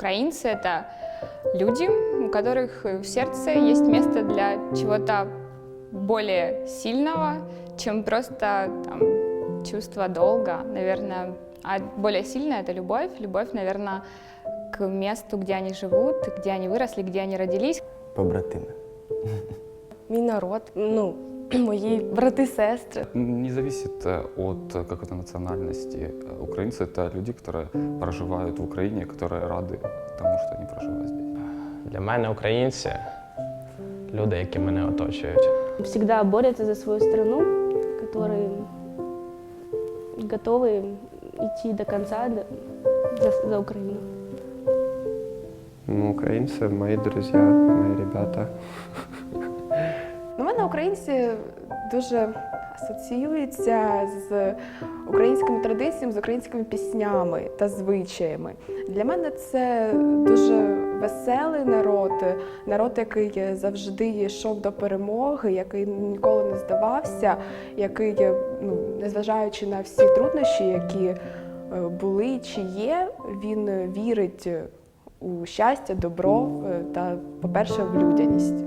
Украинцы — это люди, у которых в сердце есть место для чего-то более сильного, чем просто там, чувство долга, наверное. А более сильное — это любовь. Любовь, наверное, к месту, где они живут, где они выросли, где они родились. Побратими. Мій народ, мої брати, сестри. Не зависит от какой-то национальности. Украинцы — это люди, которые проживают в Украине, которые рады тому, что они проживают здесь. Для мене українці – люди, які мене оточують. Всегда борются за свою страну, которые готовы идти до конца за Украину. Украинцы – мои друзья, мои ребята. У мене українці дуже асоціюються з українськими традиціями, з українськими піснями та звичаями. Для мене це дуже веселий народ, народ, який завжди йшов до перемоги, який ніколи не здавався, який, незважаючи на всі труднощі, які були чи є, він вірить у щастя, добро та, по-перше, в людяність.